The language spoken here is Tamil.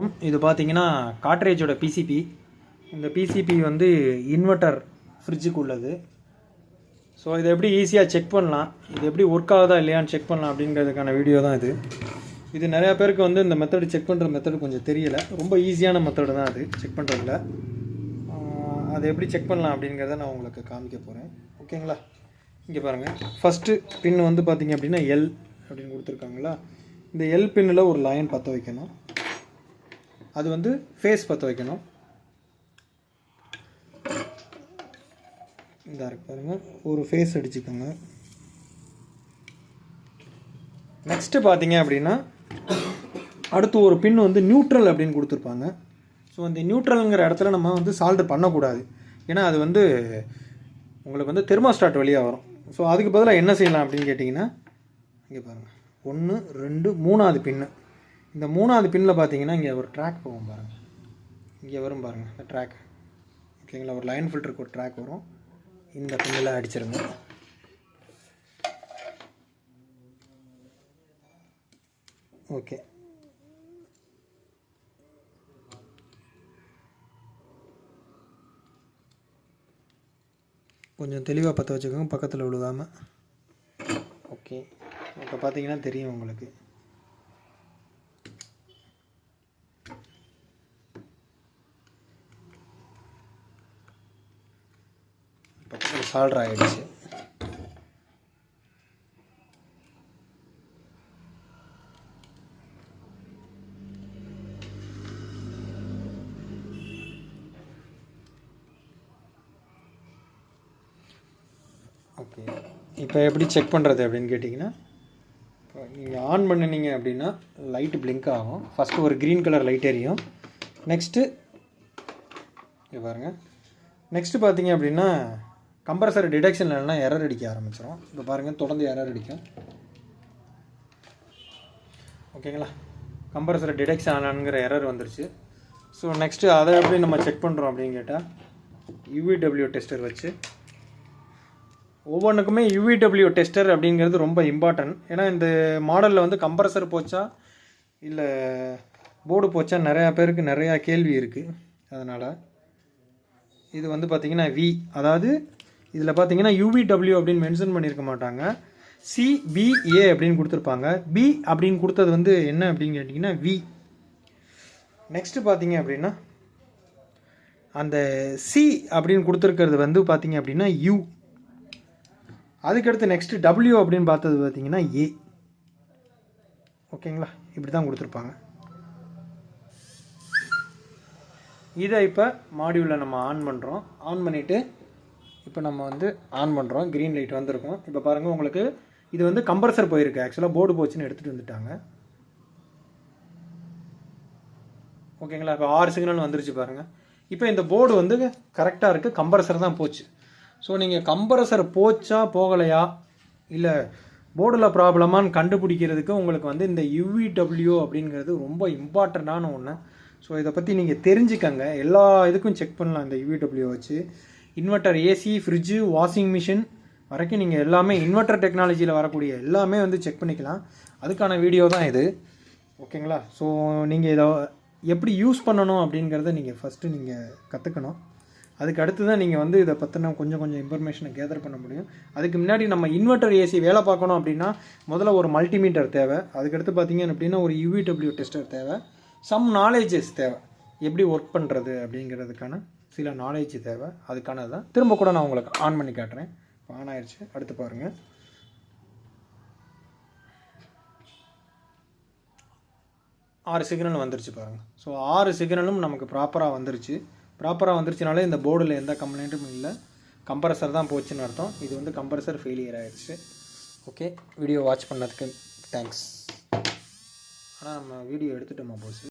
இது பார்த்தீங்கன்னா காட்ரேஜோட பிசிபி. இந்த பிசிபி வந்து இன்வெர்ட்டர் ஃப்ரிட்ஜுக்கு உள்ளது. ஸோ இதை எப்படி ஈஸியாக செக் பண்ணலாம், இது எப்படி ஒர்க் ஆகுதா இல்லையான்னு செக் பண்ணலாம் அப்படிங்கிறதுக்கான வீடியோ தான் இது. இது நிறையா பேருக்கு வந்து இந்த மெத்தடு செக் பண்ணுற மெத்தடு கொஞ்சம் தெரியலை. ரொம்ப ஈஸியான மெத்தடு தான் அது செக் பண்ணுறதுல. அதை எப்படி செக் பண்ணலாம் அப்படிங்கிறத நான் உங்களுக்கு காமிக்க போகிறேன். ஓகேங்களா? இங்கே பாருங்கள், ஃபஸ்ட்டு பின் வந்து பார்த்திங்க அப்படின்னா எல் அப்படின்னு கொடுத்துருக்காங்களா. இந்த எல் பின்னில் ஒரு லைன் பற்ற வைக்கணும். அது வந்து ஃபேஸ் பற்ற வைக்கணும். இந்த இருக்கு பாருங்கள், ஒரு ஃபேஸ் அடிச்சுக்கோங்க. நெக்ஸ்ட்டு பார்த்தீங்க அப்படின்னா அடுத்து ஒரு பின் வந்து நியூட்ரல் அப்படின்னு கொடுத்துருப்பாங்க. ஸோ அந்த நியூட்ரலுங்கிற இடத்துல நம்ம வந்து சால்ட் பண்ணக்கூடாது. ஏன்னா அது வந்து உங்களுக்கு வந்து தெர்மோஸ்டாட் வழியாக வரும். ஸோ அதுக்கு பதிலாக என்ன செய்யலாம் அப்படின்னு கேட்டிங்கன்னா, இங்கே பாருங்கள், 1 2 3வது பின்னு. இந்த 3வது பின்னில் பார்த்தீங்கன்னா இங்கே ஒரு ட்ராக் போகும் பாருங்கள், இங்கே வரும் பாருங்கள் இந்த ட்ராக். ஓகேங்களா? ஒரு லைன் ஃபில்டருக்கு ஒரு ட்ராக் வரும். இந்த பின்னில் அடிச்சிருங்க. ஓகே, கொஞ்சம் தெளிவாக பற்ற வச்சுக்கோங்க, பக்கத்தில் விழுகாமல். ஓகே, இப்போ பார்த்தீங்கன்னா தெரியும் உங்களுக்கு. பக்கத்தில் சால்டர் ஆகிடுச்சு. ஓகே, இப்போ எப்படி செக் பண்ணுறது அப்படின்னு கேட்டிங்கன்னா, இப்போ நீங்கள் ஆன் பண்ணினீங்க அப்படின்னா லைட்டு பிளிங்க் ஆகும். ஃபஸ்ட்டு ஒரு க்ரீன் கலர் லைட் எரியும். நெக்ஸ்ட்டு இங்கே பாருங்கள், நெக்ஸ்ட்டு பார்த்தீங்க அப்படின்னா கம்ப்ரஸர் டிடெக்ஷன் இல்லைன்னா எரர் அடிக்க ஆரம்பிச்சிடும். இப்போ பாருங்கள், தொடர்ந்து எரர் அடிக்கும். ஓகேங்களா? கம்ப்ரஸர் டிடெக்ஷன் ஆனானுங்கிற எரர் வந்துருச்சு. ஸோ நெக்ஸ்ட்டு அதை எப்படி நம்ம செக் பண்ணுறோம் அப்படின்னு கேட்டால், யூவிடபிள்யூ டெஸ்டர் வச்சு ஒவ்வொன்றுக்குமே யூவிடபிள்யூ டெஸ்டர் அப்படிங்கிறது ரொம்ப இம்பார்ட்டன்ட். ஏன்னா இந்த மாடலில் வந்து கம்ப்ரஸர் போச்சா இல்லை போர்டு போச்சா நிறையா பேருக்கு நிறையா கேள்வி இருக்குது. அதனால் இது வந்து பார்த்திங்கன்னா அதாவது இதில் பார்த்தீங்கன்னா யூவிடபிள்யூ அப்படின்னு மென்ஷன் பண்ணியிருக்க மாட்டாங்க, சிபிஏ அப்படின்னு கொடுத்துருப்பாங்க. பி அப்படின்னு கொடுத்தது வந்து என்ன அப்படின்னு கேட்டிங்கன்னா வி. நெக்ஸ்ட்டு பார்த்தீங்க அப்படின்னா அந்த சி அப்படின்னு கொடுத்துருக்கிறது வந்து பார்த்தீங்க அப்படின்னா யூ. அதுக்கடுத்து நெக்ஸ்ட்டு டபிள்யூ அப்படின்னு பார்த்தது பார்த்தீங்கன்னா ஏ. ஓகேங்களா? இப்படி தான் கொடுத்துருப்பாங்க. இதை இப்போ மாடியூலில் நம்ம ஆன் பண்ணுறோம். ஆன் பண்ணிவிட்டு இப்போ நம்ம வந்து ஆன் பண்ணுறோம். க்ரீன் லைட் வந்திருக்கும். இப்போ பாருங்கள், உங்களுக்கு இது வந்து கம்ப்ரஸர் போயிருக்கு. ஆக்சுவலாக போர்டு போச்சுன்னு எடுத்துகிட்டு வந்துட்டாங்க. ஓகேங்களா? இப்போ 6 சிக்னல் வந்துருச்சு பாருங்கள். இப்போ இந்த போர்டு வந்து கரெக்டாக இருக்குது, கம்ப்ரஸர் தான் போச்சு. ஸோ நீங்கள் கம்ப்ரஸர் போச்சா போகலையா இல்லை போர்டில் ப்ராப்ளமானு கண்டுபிடிக்கிறதுக்கு உங்களுக்கு வந்து இந்த யூவிடபிள்யூ அப்படிங்கிறது ரொம்ப இம்பார்ட்டண்ட்டான ஒன்று. ஸோ இதை பற்றி நீங்கள் தெரிஞ்சுக்கங்க. எல்லா இதுக்கும் செக் பண்ணலாம் இந்த யூவிடபிள்யூ வச்சு. Inverter, AC, fridge, washing machine வரைக்கும் நீங்கள் எல்லாமே இன்வெர்ட்டர் டெக்னாலஜியில் வரக்கூடிய எல்லாமே வந்து செக் பண்ணிக்கலாம். அதுக்கான வீடியோ தான் இது. ஓகேங்களா? ஸோ நீங்கள் இதை எப்படி யூஸ் பண்ணணும் அப்படிங்கிறத நீங்கள் ஃபஸ்ட்டு நீங்கள் கற்றுக்கணும். அதுக்கு அடுத்து தான் நீங்கள் வந்து இதை பற்றின கொஞ்சம் இன்ஃபர்மேஷனை கேதர் பண்ண முடியும். அதுக்கு முன்னாடி நம்ம இன்வெர்ட்டர், ஏசி வேலை பார்க்கணும் அப்படின்னா முதல்ல ஒரு மல்டிமீட்டர் தேவை. அதுக்கடுத்து பார்த்தீங்க அப்படின்னா ஒரு யூவிடபிள்யூ டெஸ்டர் தேவை. சம் நாலேஜஸ் தேவை, எப்படி ஒர்க் பண்ணுறது அப்படிங்கிறதுக்கான சில நாலேஜ் தேவை. அதுக்கானது தான். திரும்ப கூட நான் உங்களுக்கு ஆன் பண்ணி காட்டுறேன். ஆன் ஆயிடுச்சு. அடுத்து பாருங்கள், 6 சிக்னல் வந்துருச்சு பாருங்கள். ஸோ 6 சிக்னலும் நமக்கு ப்ராப்பராக வந்துருச்சு. ப்ராப்பராக வந்துருச்சுனாலே இந்த போர்டில் எந்த கம்ப்ளைண்ட்டும் இல்லை, கம்ப்ரஸர் தான் போச்சுன்னு அர்த்தம். இது வந்து கம்ப்ரஸர் ஃபெயிலியர் ஆகிடுச்சு. ஓகே, வீடியோ வாட்ச் பண்ணதுக்கு தேங்க்ஸ். ஆனால் நம்ம வீடியோ எடுத்துட்டோமா போஸ்?